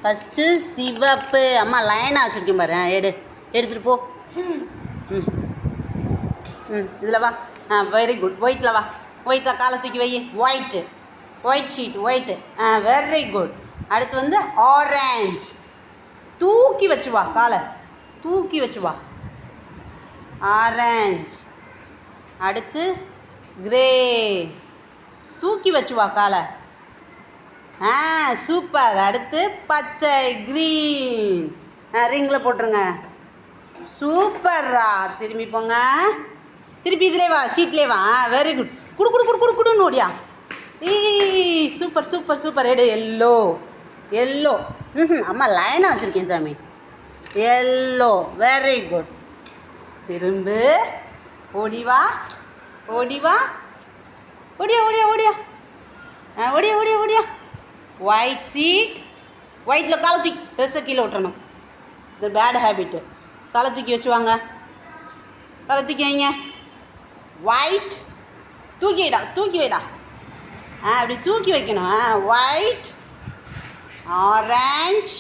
First சிவப்பு. அம்மா லைனாக வச்சுருக்கேன் பாரு. எடுத்துகிட்டு போ. ம் இதில் வா. Very good. ஒயிட்டில் வா. ஒயிட்டில் காலை தூக்கி வை. White sheet white. Very good. அடுத்து வந்து ஆரஞ்ச். தூக்கி வச்சு வா. காலை தூக்கி வச்சு வா. ஆரஞ்ச். அடுத்து கிரே. தூக்கி வச்சு வா காலை. சூப்பர். அடுத்து பச்சை க்ரீன். ரிங்கில் போட்டுருங்க. சூப்பர்ரா. திரும்பி போங்க. திருப்பி இதிலே வா. ஷீட்லேயே வா. Very good. குடுன்னு ஓடியா. சூப்பர். எடு. எல்லோ. அம்மா லைனாக வச்சுருக்கேன் சாமி. எல்லோ. Very good. திரும்ப ஓடிவா. ஓடியா. White sheet. ஒயிட்டில் காலை தூக்கி ட்ரெஸ்ஸை கீழே விட்டுறணும். இது பேட் ஹேபிட்டு. காலை தூக்கி வச்சு வாங்க. காலை தூக்கி வைங்க. ஒயிட். தூக்கி வைடா. அப்படி தூக்கி வைக்கணும். White, orange,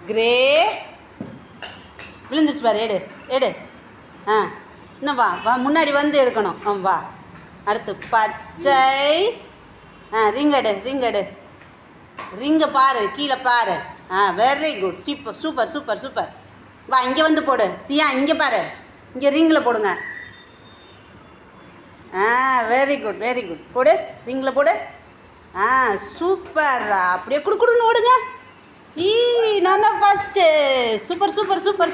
grey. விழுந்துருச்சு பாரு. எடு. இன்னும் வா. முன்னாடி வந்து எடுக்கணும். வா. அடுத்து பச்சை. ரிங் எடு. ரிங்கை பாரு. கீழே பாரு. Very good. சூப்பர். வா. இங்கே வந்து போடு. தியா இங்கே பாரு. இங்கே ரிங்கில் போடுங்க. Very good. போடு. ரிங்கில் போடு. சூப்பர். அப்படியே குடுன்னு ஓடுங்க. நான் தான் ஃபஸ்ட்டு.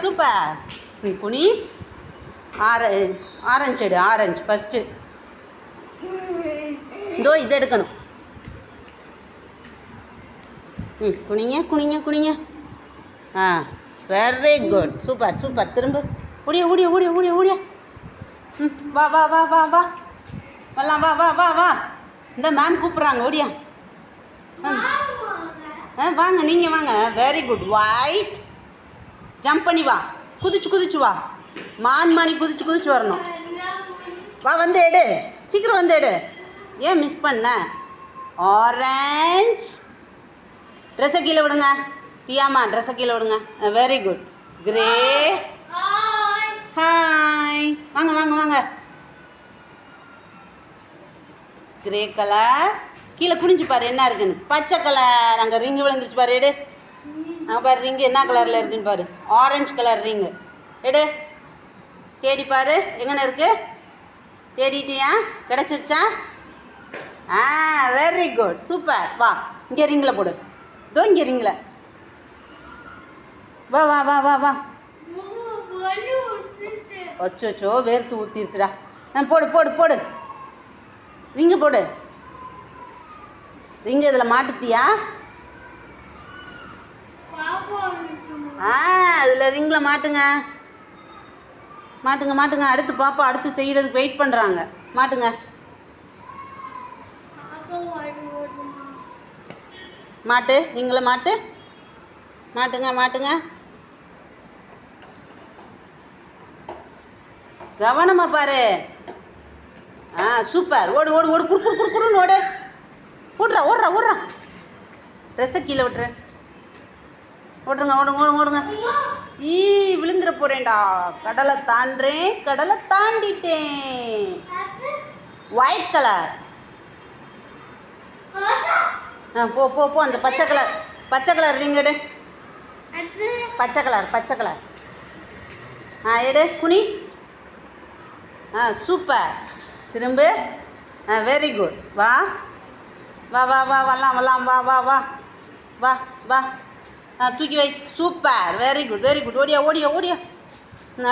சூப்பர். குனி. ஆரஞ்சு எடு. Orange first. இதோ இது எடுக்கணும். குனிங்க. Very good. சூப்பர். திரும்ப ஓடியா. வா. வரலாம். வா. இந்த மேம் கூப்பிட்றாங்க. ஓடியா. வாங்க. நீங்கள் வாங்க. Very good. ஒயிட். ஜம்ப் பண்ணி வா. குதிச்சு வா. மான் குதிச்சு வரணும். வா. வந்து எடு. சீக்கிரம் வந்து எடு. ஏன் மிஸ் பண்ண? ஆரஞ்ச். ட்ரெஸ்ஸை கீழே விடுங்க. தியாமா ட்ரெஸ்ஸை கீழே விடுங்க. Very good. கிரே. ஹாய். வாங்க. Grey colour. கீழே குனிஞ்சு பாரு என்ன இருக்குன்னு. பச்சை கலர். அங்கே ரிங்கு விழுந்துருச்சு பாரு. எடு. அங்கே பாரு ரிங்கு என்ன கலரில் இருக்குன்னு பாரு. Orange colour ring. எடு. தேடி பாரு. எங்கன்னு இருக்கு? தேடிட்டியா? கிடச்சிருச்சா? Very good. சூப்பர். வா. இங்கே ரிங்கில் போடு. இதோ இங்கே ரிங்கில். வா. அச்சோ வேர்த்து ஊற்றிருச்சுடா. போடு. ரிங்கு போடு. ரிங்கு இதில் மாட்டுத்தியா? இதில் ரிங்கில் மாட்டுங்க. அடுத்து பாப்பா அடுத்து செய்கிறதுக்கு வெயிட் பண்ணுறாங்க. மாட்டுங்க. ரிங்கில் மாட்டுங்க. கவனமாக பாரு. சூப்பர். ஓடு. குடுன்னு ஓடு. ஓடுறா. ட்ரெஸ்ஸை கீழே விட்டுரு. ஓடுங்க. விழுந்துட போகிறேன்டா. கடலை தாண்டிட்டேன். White colour. போ. அந்த பச்சை கலர் ரிங் எடு. பச்சை கலர். எடு. குனி. சூப்பர். திரும்ப. Very good. வா. வரலாம். வா. தூக்கி வை. சூப்பர். Very good. ஓடியா.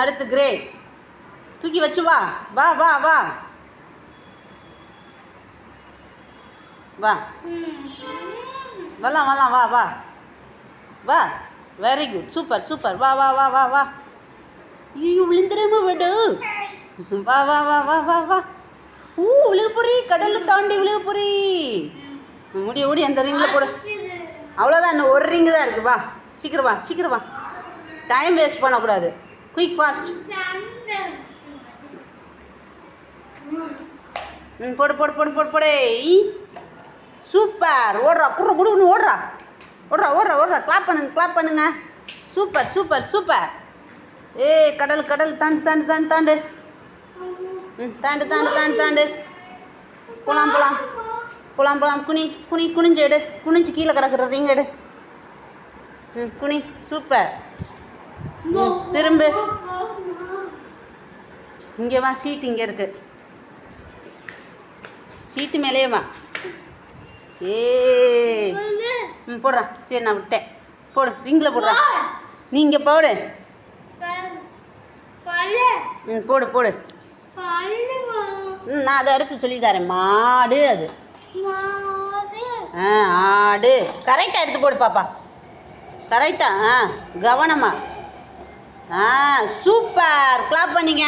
அடுத்து கிரே. தூக்கி வச்சு வா. வா. வரலாம். வா. Very good. சூப்பர். வா. விழுந்துடாம விடு. வா. விழுப்புரி. கடலில் தாண்டி விழுப்புரி. ஓடி அந்த ரிங்கில் போடு. அவ்வளோதான். இன்னும் ஒரு ரிங்கு தான் இருக்குது. வா. சீக்கிரம் வா. டைம் வேஸ்ட் பண்ணக்கூடாது. Quick fast. போடு. சூப்பர். ஓடுறா. குடுன்னு ஓடுறா. சூப்பர் கிளாப் பண்ணுங்க சூப்பர் சூப்பர் சூப்பர். கடல் கடல் தாண்டு தாண்டு தாண்டு தாண்டு. தாண்டு தாண்டு தாண்டு தாண்டு. போலாம் போலாம் போலாம் போலாம். குனிஞ்சு எடு. குனிஞ்சு கீழே கிடக்குற ரிங் எடு. குனி சூப்பர். திரும்பு. இங்கே வா, சீட்டு இங்கே இருக்கு. சீட்டு மேலேயே வா. போடுறான். சரி நான் விட்டேன். போடு, ரிங்கில் போடுறான். நீ இங்கே போடு. போடு போடு. நான் அதை அடுத்து சொல்லி தரேன். மாடு அது. ஆடு. கரெக்டாக எடுத்து போடு பாப்பா. கரெக்டா? கவனமா. சூப்பர். கிளாப் பண்ணிங்க.